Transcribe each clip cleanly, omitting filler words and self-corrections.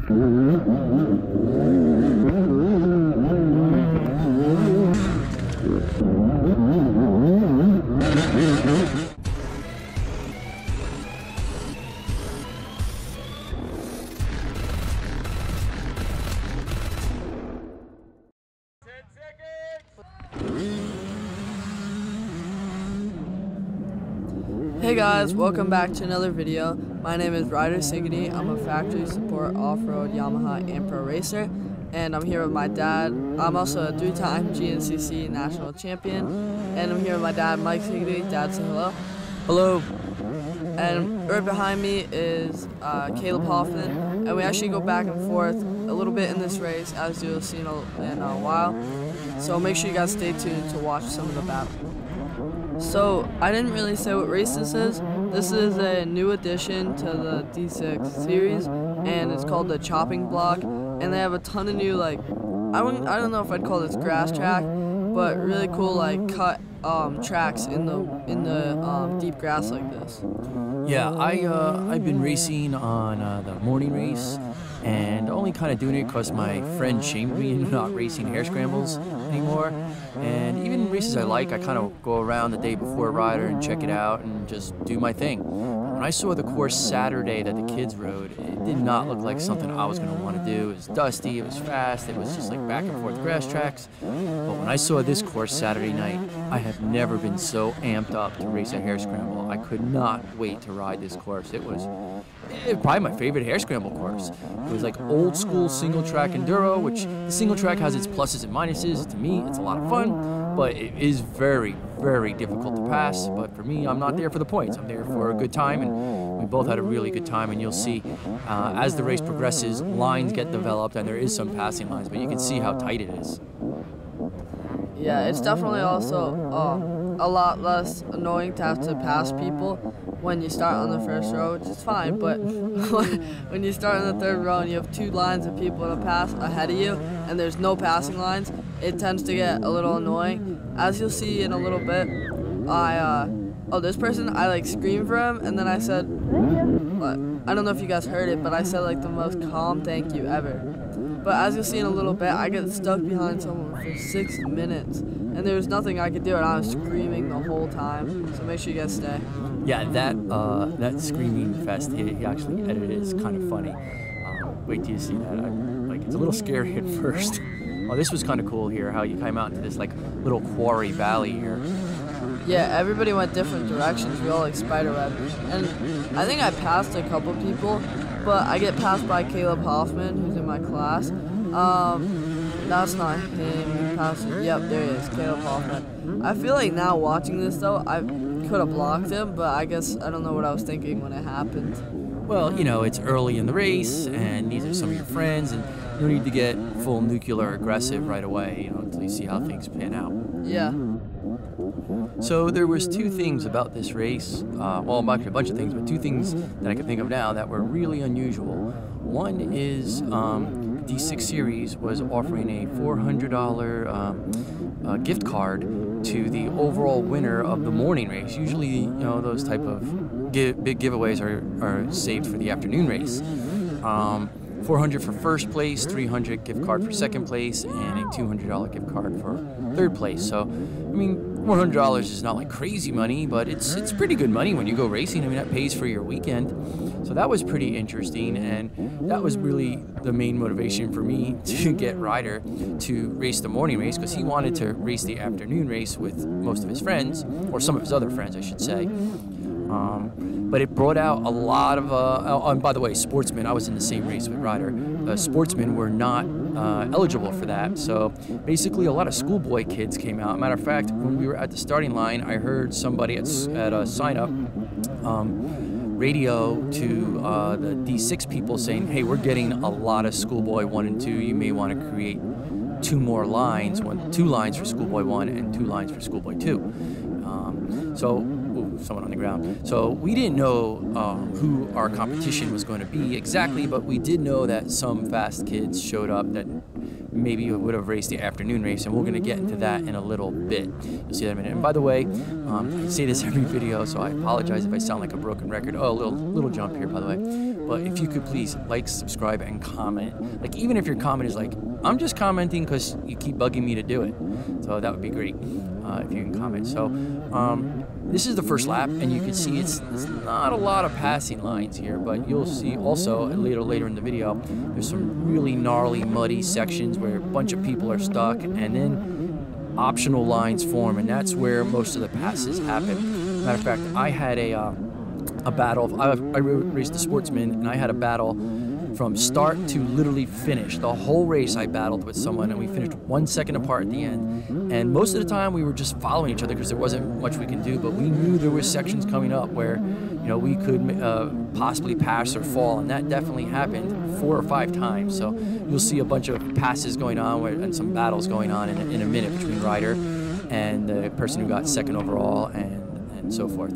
Hey guys, welcome back to another video. My name is Ryder Siggety. I'm a factory support off-road Yamaha and pro racer, and I'm here with my dad. I'm also a 3-time GNCC national champion, and I'm here with my dad, Mike Siggety. Dad, say hello. Hello. And right behind me is Caleb Hoffman, and we actually go back and forth a little bit in this race, as you'll see in a while. So make sure you guys stay tuned to watch some of the battle. So, I didn't really say what race this is. This is a new addition to the D6 series, and it's called the Chopping Block, and they have a ton of new, like, I don't know if I'd call this grass track, but really cool, like, cut tracks in the deep grass like this. Yeah, I've been racing on the morning race, and only kind of doing it because my friend shamed me into not racing hare scrambles anymore. And even races I like, I kind of go around the day before Ryder and check it out and just do my thing. When I saw the course Saturday that the kids rode, it did not look like something I was going to want to do. It was dusty, it was fast, it was just like back and forth grass tracks. But when I saw this course Saturday night, I have never been so amped up to race a hare scramble. I could not wait to ride this course. It was probably my favorite hare scramble course. It was like old school single track enduro, which the single track has its pluses and minuses. To me, it's a lot of fun, but it is very, very difficult to pass. But for me, I'm not there for the points. I'm there for a good time, and we both had a really good time. And you'll see as the race progresses, lines get developed, and there is some passing lines, but you can see how tight it is. Yeah, it's definitely also a lot less annoying to have to pass people when you start on the first row, which is fine, but when you start on the third row and you have 2 lines of people to pass ahead of you and there's no passing lines, it tends to get a little annoying. As you'll see in a little bit, this person, I like screamed for him, and then I said, I don't know if you guys heard it, but I said like the most calm thank you ever. But as you'll see in a little bit, I get stuck behind someone for 6 minutes, and there was nothing I could do, and I was screaming the whole time. So make sure you guys stay. Yeah, that screaming fest he actually edited is kind of funny. Wait till you see that. It's a little scary at first. Oh, this was kind of cool here, how you came out into this like little quarry valley here. Yeah, everybody went different directions. We all like spiderweb, and I think I passed a couple people, but I get passed by Caleb Hoffman, who's in my class. That's not him. Yep, there he is, Caleb Hoffman. I feel like now watching this though, I could have blocked him, but I guess I don't know what I was thinking when it happened. Well, you know, it's early in the race, and these are some of your friends, and you don't need to get full nuclear aggressive right away, you know, until you see how things pan out. Yeah. So there was 2 things about this race, well, actually a bunch of things, but 2 things that I can think of now that were really unusual. One is D6 Series was offering a $400 gift card to the overall winner of the morning race. Usually, you know, those type of big giveaways are saved for the afternoon race. $400 for first place, $300 gift card for second place, and a $200 gift card for third place. So, I mean, $100 is not like crazy money, but it's pretty good money when you go racing. I mean, that pays for your weekend. So that was pretty interesting, and that was really the main motivation for me to get Ryder to race the morning race, because he wanted to race the afternoon race with most of his friends, or some of his other friends, I should say. But it brought out a lot of, and by the way, sportsmen, I was in the same race with Ryder. Sportsmen were not eligible for that. So basically a lot of schoolboy kids came out. Matter of fact, when we were at the starting line, I heard somebody at a sign-up radio to the D6 people saying, hey, we're getting a lot of schoolboy 1 and 2. You may want to create 2 more lines, 2 lines for schoolboy 1 and 2 lines for schoolboy 2. Someone on the ground. So we didn't know who our competition was going to be exactly, but we did know that some fast kids showed up that maybe would have raced the afternoon race, and we're going to get into that in a little bit. You'll see that in a minute. And by the way, I say this every video, so I apologize if I sound like a broken record. Oh, a little jump here, by the way. But if you could please like, subscribe, and comment. Like, even if your comment is like, I'm just commenting because you keep bugging me to do it. So that would be great if you can comment. So this is the first lap, and you can see it's not a lot of passing lines here, but you'll see also later in the video, there's some really gnarly, muddy sections where a bunch of people are stuck, and then optional lines form, and that's where most of the passes happen. Matter of fact, I had a battle. I raced the Sportsman, and I had a battle from start to literally finish. The whole race I battled with someone, and we finished 1 second apart at the end. And most of the time we were just following each other because there wasn't much we could do, but we knew there was sections coming up where, you know, we could possibly pass or fall, and that definitely happened 4 or 5 times. So you'll see a bunch of passes going on and some battles going on in a minute between Ryder and the person who got second overall and so forth.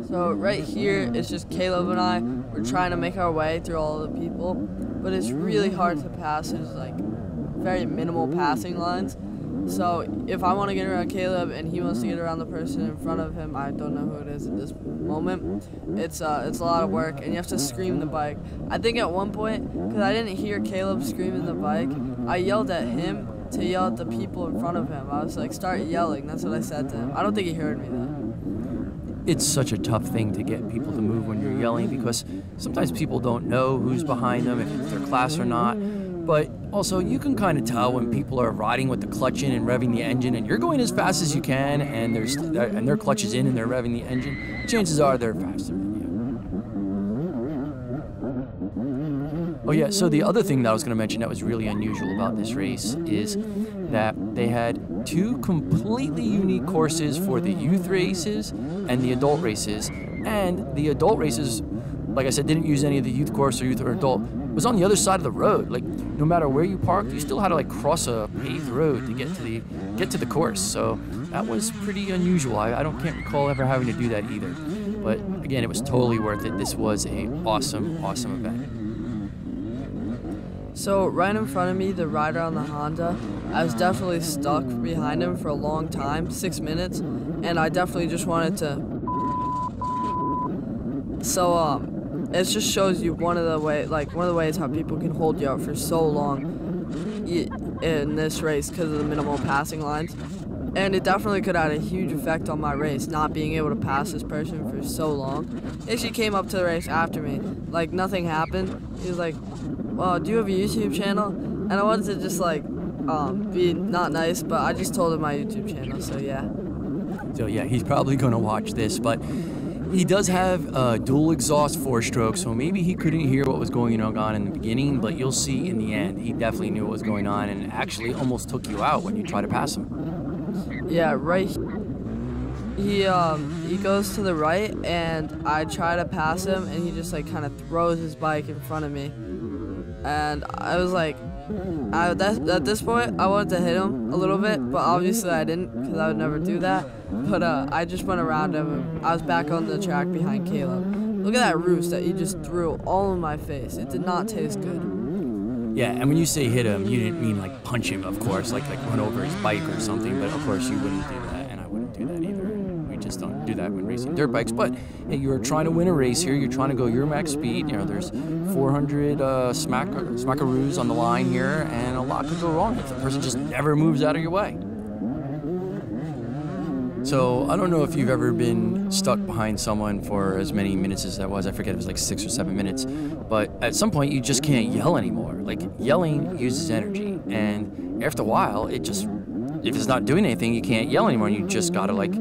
So right here, it's just Caleb and I. We're trying to make our way through all the people, but it's really hard to pass. There's like very minimal passing lines. So if I want to get around Caleb and he wants to get around the person in front of him, I don't know who it is at this moment. It's a lot of work, and you have to scream the bike. I think at one point, because I didn't hear Caleb screaming the bike, I yelled at him to yell at the people in front of him. I was like, start yelling. That's what I said to him. I don't think he heard me though. It's such a tough thing to get people to move when you're yelling, because sometimes people don't know who's behind them, if it's their class or not. But also, you can kind of tell when people are riding with the clutch in and revving the engine, and you're going as fast as you can, and their clutch is in and they're revving the engine. Chances are they're faster than you. Oh yeah, so the other thing that I was going to mention that was really unusual about this race is that they had 2 completely unique courses for the youth races and the adult races. And the adult races, like I said, didn't use any of the youth course or youth or adult. It was on the other side of the road. Like, no matter where you parked, you still had to like cross a paved road to get to the course. So that was pretty unusual. I can't recall ever having to do that either. But again, it was totally worth it. This was a awesome event. So right in front of me, the rider on the Honda, I was definitely stuck behind him for a long time, 6 minutes, and I definitely just wanted to. So it just shows you one of the ways how people can hold you up for so long in this race because of the minimal passing lines. And it definitely could have had a huge effect on my race, not being able to pass this person for so long. He actually came up to the race after me, like nothing happened. He was like, well, do you have a YouTube channel? And I wanted to just like be not nice, but I just told him my YouTube channel, so yeah. So yeah, he's probably gonna watch this, but he does have dual exhaust 4-stroke, so maybe he couldn't hear what was going on in the beginning, but you'll see in the end, he definitely knew what was going on and actually almost took you out when you try to pass him. Yeah, right. He goes to the right, and I try to pass him, and he just like kind of throws his bike in front of me. And I was like, at this point, I wanted to hit him a little bit, but obviously I didn't, because I would never do that. But I just went around him, and I was back on the track behind Caleb. Look at that roost that he just threw all in my face. It did not taste good. Yeah, and when you say hit him, you didn't mean like punch him, of course, like run over his bike or something, but of course you wouldn't do that, and I wouldn't do that either. We just don't do that when racing dirt bikes. But hey, you're trying to win a race here. You're trying to go your max speed. You know, there's 400 smackaroos on the line here, and a lot could go wrong if the person just never moves out of your way. So I don't know if you've ever been stuck behind someone for as many minutes as that was. I forget, it was like 6 or 7 minutes. But at some point, you just can't yell anymore. Like, yelling uses energy, and after a while, if it's not doing anything, you can't yell anymore, and you just gotta like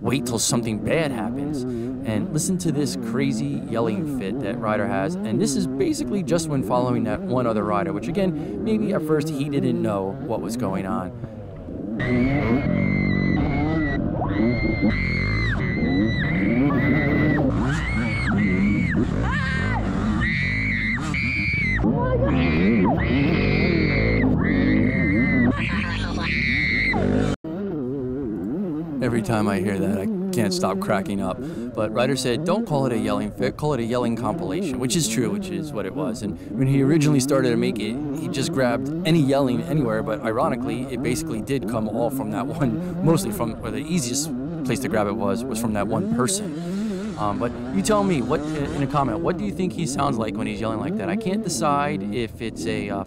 wait till something bad happens. And listen to this crazy yelling fit that Ryder has, and this is basically just when following that one other rider, which again, maybe at first he didn't know what was going on. Every time I hear that, I can't stop cracking up. But Ryder said, don't call it a yelling fit, call it a yelling compilation, which is true, which is what it was. And when he originally started to make it, he just grabbed any yelling anywhere, but ironically, it basically did come all from that one, mostly from, or the easiest place to grab it was from that one person. But you tell me, what in a comment, what do you think he sounds like when he's yelling like that? I can't decide if it's a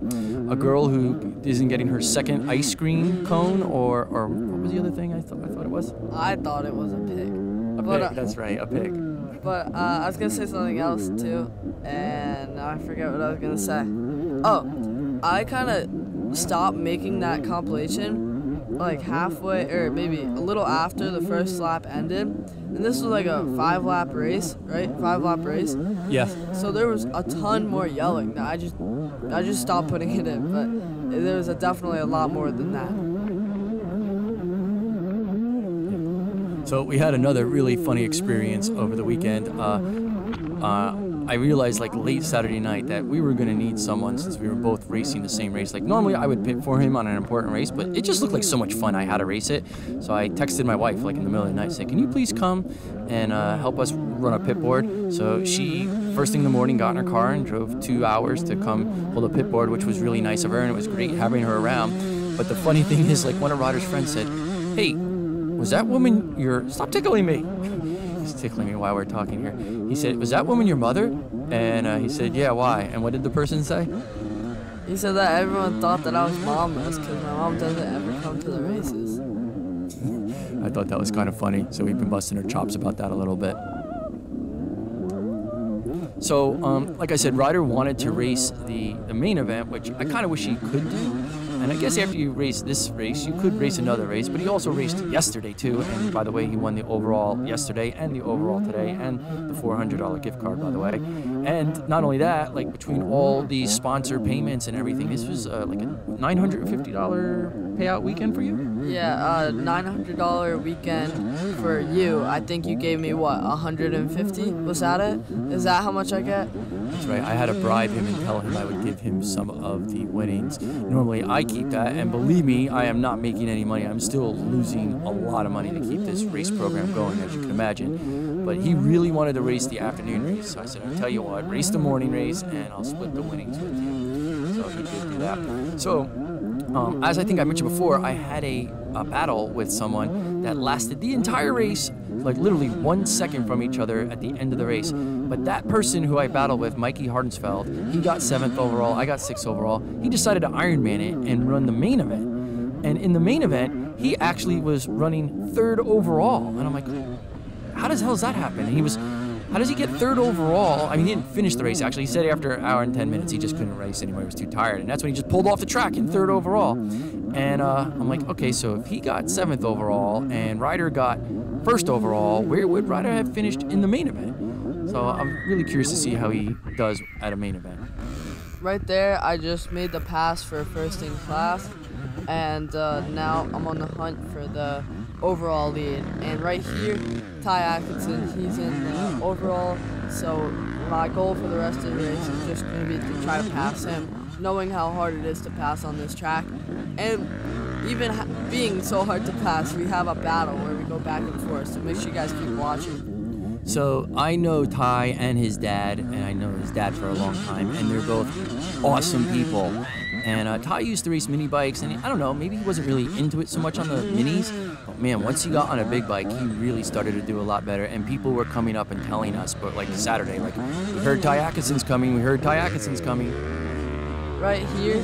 girl who isn't getting her second ice cream cone, or what was the other thing I thought it was? I thought it was a pig. Pig, that's right, a pig. But I was gonna say something else too, and I forget what I was gonna say. Oh, I kind of stopped making that compilation like halfway, or maybe a little after the first lap ended, and this was like a 5-lap race, right? 5-lap race. Yeah. So there was a ton more yelling. Now I just stopped putting it in, but there was definitely a lot more than that. So we had another really funny experience over the weekend. I realized like late Saturday night that we were going to need someone since we were both racing the same race. Like normally I would pit for him on an important race, but it just looked like so much fun I had to race it. So I texted my wife like in the middle of the night saying, can you please come and help us run a pit board? So she, first thing in the morning, got in her car and drove 2 hours to come pull the pit board, which was really nice of her, and it was great having her around. But the funny thing is, like, one of Ryder's friends said, hey, was that woman your... Stop tickling me. He's tickling me while we're talking here. He said, was that woman your mother? And he said, yeah, why? And what did the person say? He said that everyone thought that I was momless because my mom doesn't ever come to the races. I thought that was kind of funny, so we've been busting our chops about that a little bit. So, like I said, Ryder wanted to race the main event, which I kind of wish he could do. And I guess after you race this race, you could race another race, but he also raced yesterday too. And by the way, he won the overall yesterday and the overall today and the $400 gift card, by the way. And not only that, like between all these sponsor payments and everything, this was like a $950 payout weekend for you? Yeah, $900 weekend for you. I think you gave me, what, $150? Was that it? Is that how much I get? That's right. I had to bribe him and tell him I would give him some of the winnings. Normally, I keep that, and believe me, I am not making any money. I'm still losing a lot of money to keep this race program going, as you can imagine. But he really wanted to race the afternoon race, so I said, I'll tell you what, race the morning race, and I'll split the winnings with you. So he did do that. So, as I think I mentioned before, I had a battle with someone that lasted the entire race, like literally 1 second from each other at the end of the race. But that person who I battled with, Mikey Hardensfeld, he got 7th overall, I got 6th overall. He decided to Ironman it and run the main event. And in the main event, he actually was running 3rd overall. And I'm like, how the hell does that happen? And he was, how does he get 3rd overall? I mean, he didn't finish the race, actually. He said after an hour and 10 minutes, he just couldn't race anymore. He was too tired. And that's when he just pulled off the track in 3rd overall. And I'm like, okay, so if he got 7th overall and Ryder got 1st overall, where would Ryder have finished in the main event? So I'm really curious to see how he does at a main event. Right there, I just made the pass for first in class, and now I'm on the hunt for the overall lead. And right here, Ty Atkinson, he's in the overall, so my goal for the rest of the race is just going to be to try to pass him, knowing how hard it is to pass on this track. And even being so hard to pass, we have a battle where we go back and forth, so make sure you guys keep watching. So I know Ty and his dad, and I know his dad for a long time, and they're both awesome people. And Ty used to race mini bikes, and I don't know, maybe he wasn't really into it so much on the minis, but man, once he got on a big bike, he really started to do a lot better, and people were coming up and telling us, but like Saturday, like, we heard Ty Atkinson's coming, we heard Ty Atkinson's coming. Right here,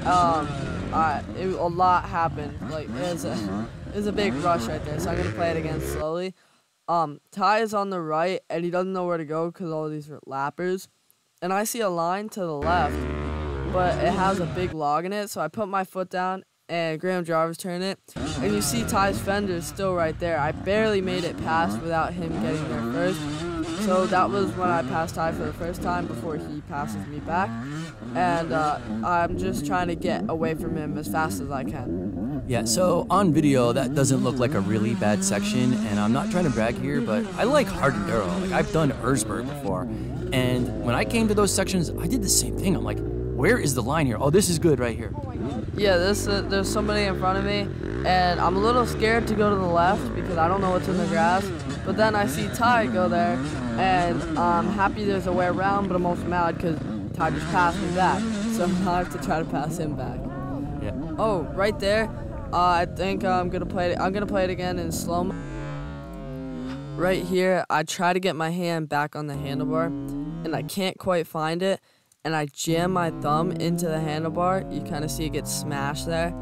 a lot happened. Like, it was a big rush right there, so I'm going to play it again slowly. Ty is on the right, and he doesn't know where to go because all these are lappers. And I see a line to the left, but it has a big log in it, so I put my foot down, and Graham Jarvis turned it. And you see Ty's fender is still right there. I barely made it past without him getting there first. So that was when I passed Ty for the first time before he passes me back. And I'm just trying to get away from him as fast as I can. Yeah, so on video, that doesn't look like a really bad section, and I'm not trying to brag here, but I like hard enduro. Like, I've done Erzberg before, and when I came to those sections, I did the same thing. I'm like, where is the line here? Oh, this is good right here. Yeah, there's somebody in front of me, and I'm a little scared to go to the left because I don't know what's in the grass, but then I see Ty go there, and I'm happy there's a way around, but I'm also mad because Ty just passed me back, so I have to try to pass him back. Yeah. Oh, right there. I think I'm gonna play it again in slow mo. right here, I try to get my hand back on the handlebar, and I can't quite find it, and I jam my thumb into the handlebar. You kind of see it get smashed there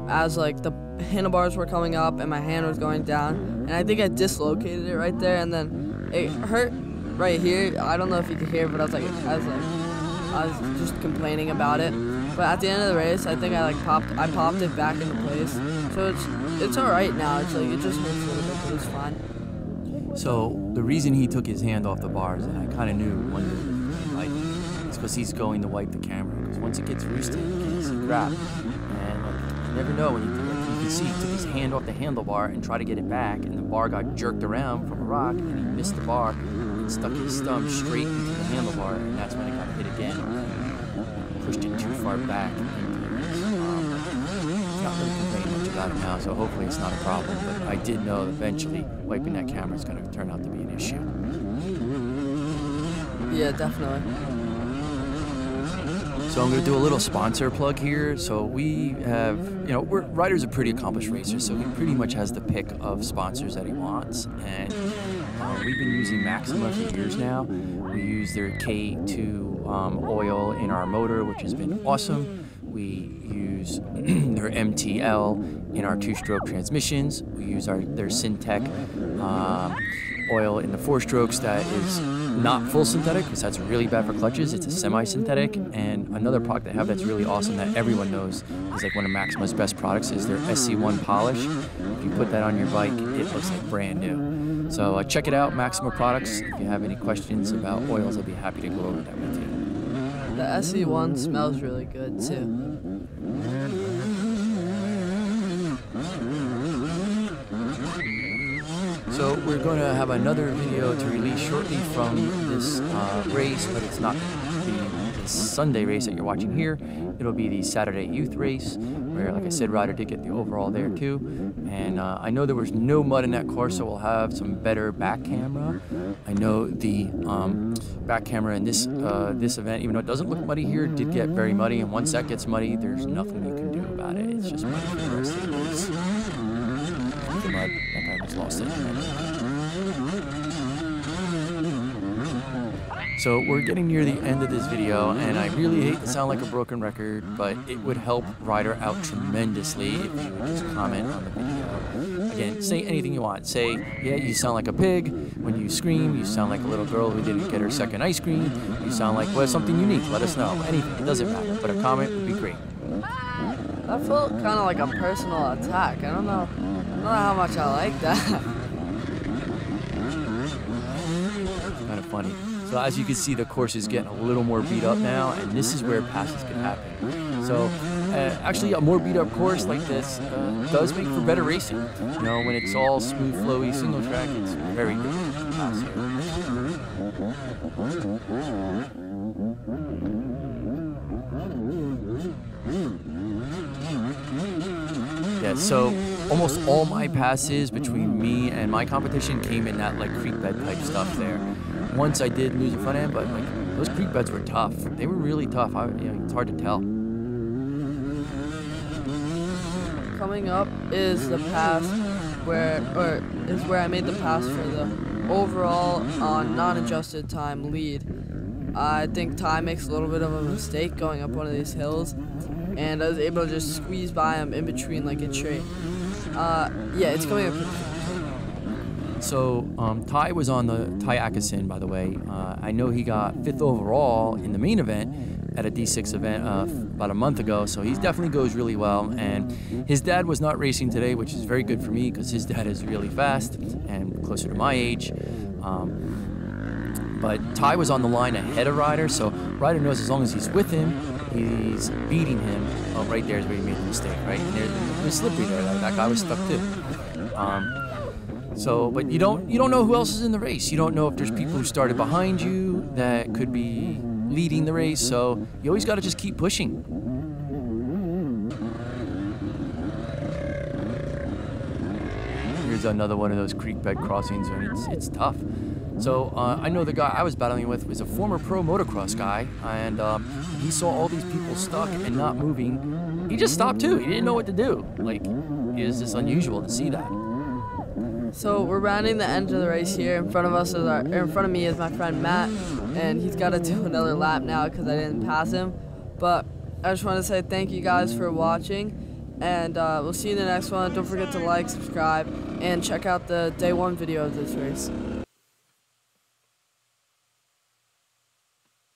as like the handlebars were coming up and my hand was going down, and I think I dislocated it right there, and then it hurt right here. I don't know if you could hear, but I was just complaining about it. But at the end of the race, I think I popped it back into place. So it's all right now. It's like it just hurts a little bit, but it's fine. So the reason he took his hand off the bars, and I kind of knew it's because he's going to wipe the camera. Because once it gets roosted, you can't see crap. And you never know when you can see he took his hand off the handlebar and tried to get it back, and the bar got jerked around from a rock, and he missed the bar and stuck his thumb straight into the handlebar, and that's when it got hit again. Pushed it too far back. He's not really complaining much about it now, so hopefully it's not a problem. But I did know that eventually wiping that camera is going to turn out to be an issue. Yeah, definitely. So I'm going to do a little sponsor plug here. So we have, Ryder's a pretty accomplished racer, so he pretty much has the pick of sponsors that he wants. And we've been using Maxima for years now. We use their K2 oil in our motor, which has been awesome. We use their MTL in our two-stroke transmissions. We use their Syntec oil in the four-strokes that is not full synthetic, because that's really bad for clutches. It's a semi-synthetic. And another product they have that's really awesome that everyone knows is like one of Maxima's best products is their SC1 polish. If you put that on your bike, it looks like brand new. So check it out, Maxima Products. If you have any questions about oils, I'll be happy to go over that with you. The SC1 smells really good too. So we're going to have another video to release shortly from this race, but it's not the Sunday race that you're watching here. It'll be the Saturday youth race, where, like I said, Ryder did get the overall there too. And I know there was no mud in that course, so we'll have some better back camera. I know the back camera in this event, even though it doesn't look muddy here, did get very muddy. And once that gets muddy, there's nothing you can do about it. It's just muddy for the rest of the race. The mud, that guy was lost it. So we're getting near the end of this video, and I really hate to sound like a broken record, but it would help Ryder out tremendously if you would just comment on the video. Again, say anything you want. Say, yeah, you sound like a pig. When you scream, you sound like a little girl who didn't get her second ice cream. You sound like, well, something unique. Let us know. Anything. It doesn't matter. But a comment would be great. That felt kind of like a personal attack. I don't know how much I like that. Kind of funny. So as you can see, the course is getting a little more beat up now, and this is where passes can happen. So actually, a more beat up course like this does make for better racing. You know, when it's all smooth, flowy, single track, it's very good to pass here. Yeah, so almost all my passes between me and my competition came in that like creek bed type stuff there. Once I did lose a front end, but like those creek beds were tough. They were really tough. It's hard to tell. Coming up is the pass where I made the pass for the overall on non-adjusted time lead. I think Ty makes a little bit of a mistake going up one of these hills, and I was able to just squeeze by him in between like a tree. Yeah, it's coming up. So Ty was on the Ty Atkinson, by the way. I know he got 5th overall in the main event at a D6 event about a month ago, so he definitely goes really well. And his dad was not racing today, which is very good for me because his dad is really fast and closer to my age. But Ty was on the line ahead of Ryder, so Ryder knows as long as he's with him, he's beating him. Oh, right there is where he made the mistake, right? And it was slippery there. That guy was stuck too. But you don't know who else is in the race. You don't know if there's people who started behind you that could be leading the race. So you always got to just keep pushing. Here's another one of those creek bed crossings, and it's tough. So I know the guy I was battling with was a former pro motocross guy, and he saw all these people stuck and not moving. He just stopped too. He didn't know what to do. Like, it was just unusual to see that. So we're rounding the end of the race here. In front of me is my friend Matt, and he's got to do another lap now because I didn't pass him. But I just want to say thank you guys for watching, and we'll see you in the next one. Don't forget to like, subscribe, and check out the day 1 video of this race.